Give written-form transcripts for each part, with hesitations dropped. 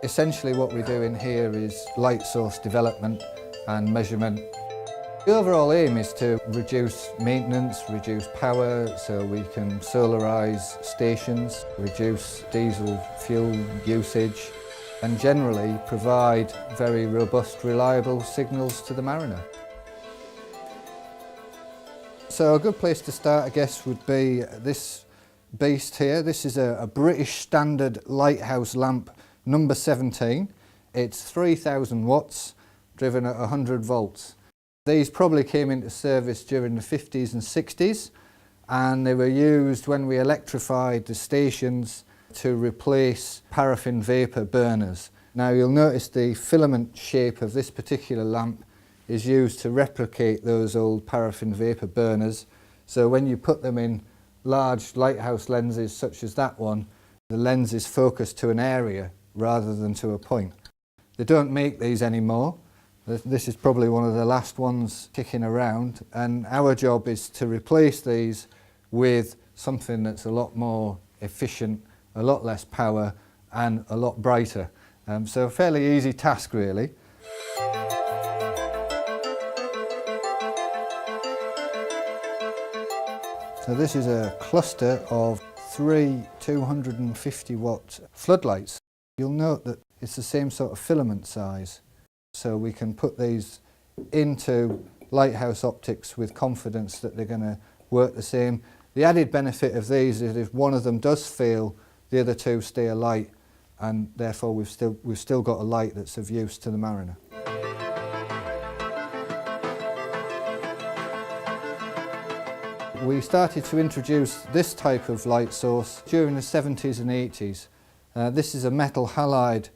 Essentially what we do in here is light source development and measurement. The overall aim is to reduce maintenance, reduce power, so we can solarise stations, reduce diesel fuel usage and generally provide very robust, reliable signals to the mariner. So a good place to start, I guess, would be this beast here. This is a British standard lighthouse lamp number 17. It's 3,000 watts, driven at 100 volts. These probably came into service during the 50s and 60s, and they were used when we electrified the stations to replace paraffin vapour burners. Now you'll notice the filament shape of this particular lamp is used to replicate those old paraffin vapour burners. So when you put them in large lighthouse lenses such as that one, the lens is focused to an area rather than to a point. They don't make these anymore. This is probably one of the last ones kicking around, and our job is to replace these with something that's a lot more efficient, a lot less power and a lot brighter. So a fairly easy task really. So this is a cluster of 3 250 watt floodlights. You'll note that it's the same sort of filament size. So we can put these into lighthouse optics with confidence that they're going to work the same. The added benefit of these is if one of them does fail, the other two stay alight, and therefore we've still got a light that's of use to the mariner. We started to introduce this type of light source during the 70s and 80s. This is a metal halide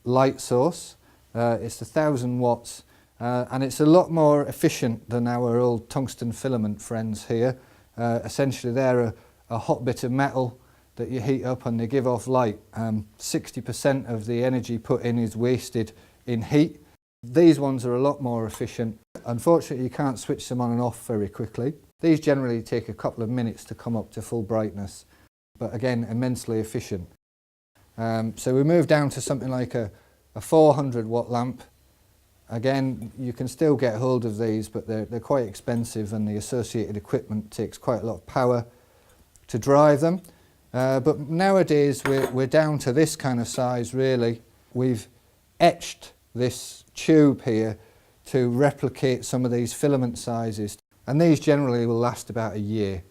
light source. It's 1,000 watts and it's a lot more efficient than our old tungsten filament friends here. Essentially they're a hot bit of metal that you heat up and they give off light. 60% of the energy put in is wasted in heat. These ones are a lot more efficient. Unfortunately you can't switch them on and off very quickly. These generally take a couple of minutes to come up to full brightness, but again immensely efficient. So we moved down to something like a 400 watt lamp. Again, you can still get hold of these, but they're quite expensive and the associated equipment takes quite a lot of power to drive them. But nowadays we're down to this kind of size really. We've etched this tube here to replicate some of these filament sizes, and these generally will last about a year.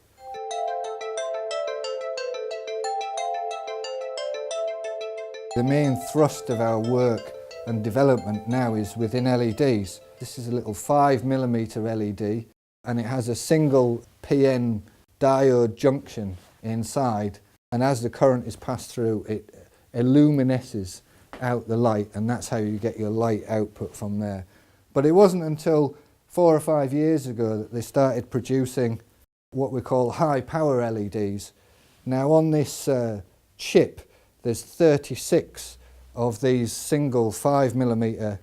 The main thrust of our work and development now is within LEDs. This is a little 5mm LED and it has a single PN diode junction inside, and as the current is passed through it illuminesces out the light, and that's how you get your light output from there. But it wasn't until 4 or 5 years ago that they started producing what we call high power LEDs. Now on this chip there's 36 of these single 5mm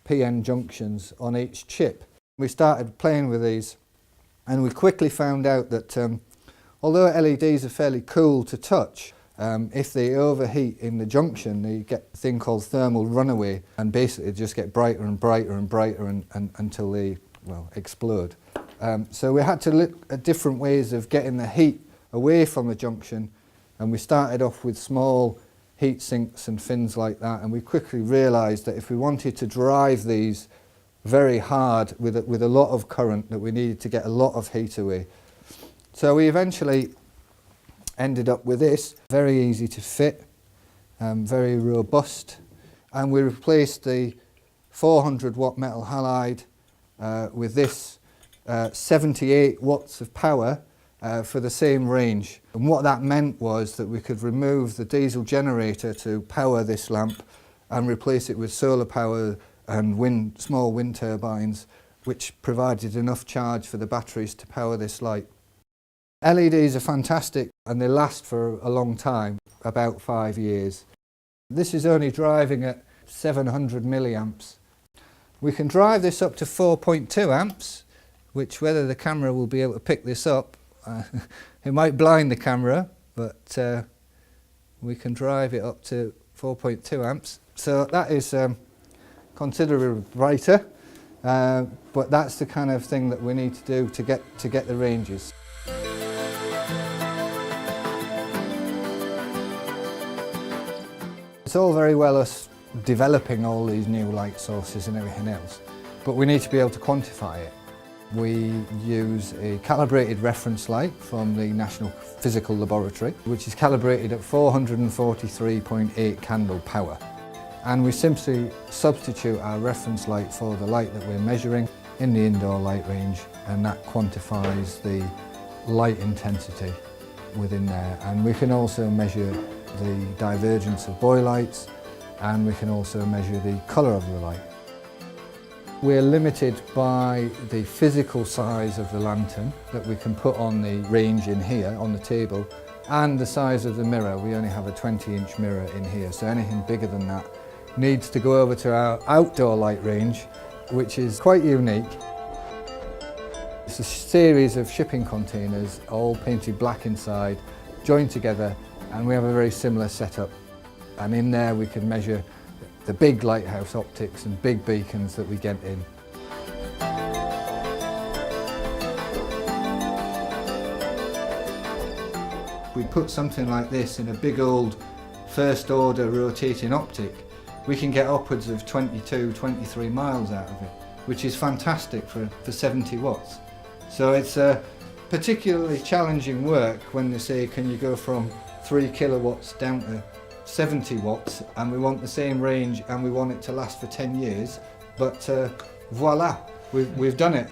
PN junctions on each chip. We started playing with these and we quickly found out that although LEDs are fairly cool to touch, if they overheat in the junction they get a thing called thermal runaway and basically just get brighter and brighter and brighter until they, well, explode. So we had to look at different ways of getting the heat away from the junction, and we started off with small heat sinks and fins like that, and we quickly realised that if we wanted to drive these very hard with a lot of current, that we needed to get a lot of heat away. So we eventually ended up with this, very easy to fit, very robust, and we replaced the 400 watt metal halide with this 78 watts of power for the same range. And what that meant was that we could remove the diesel generator to power this lamp and replace it with solar power and small wind turbines, which provided enough charge for the batteries to power this light. LEDs are fantastic and they last for a long time, about 5 years. This is only driving at 700 milliamps. We can drive this up to 4.2 amps, which whether the camera will be able to pick this up, it might blind the camera, but we can drive it up to 4.2 amps. So that is considerably brighter, but that's the kind of thing that we need to do to get the ranges. It's all very well us developing all these new light sources and everything else, but we need to be able to quantify it. We use a calibrated reference light from the National Physical Laboratory, which is calibrated at 443.8 candle power. And we simply substitute our reference light for the light that we're measuring in the indoor light range, and that quantifies the light intensity within there. And we can also measure the divergence of buoy lights, and we can also measure the colour of the light. We're limited by the physical size of the lantern that we can put on the range in here on the table, and the size of the mirror. We only have a 20-inch mirror in here, so anything bigger than that needs to go over to our outdoor light range, which is quite unique. It's a series of shipping containers, all painted black inside, joined together, and we have a very similar setup. And in there we can measure the big lighthouse optics and big beacons that we get in. If we put something like this in a big old first order rotating optic, we can get upwards of 22, 23 miles out of it, which is fantastic for 70 watts. So it's a particularly challenging work when they say, can you go from 3 kilowatts down to 70 watts, and we want the same range and we want it to last for 10 years, but voila, we've done it.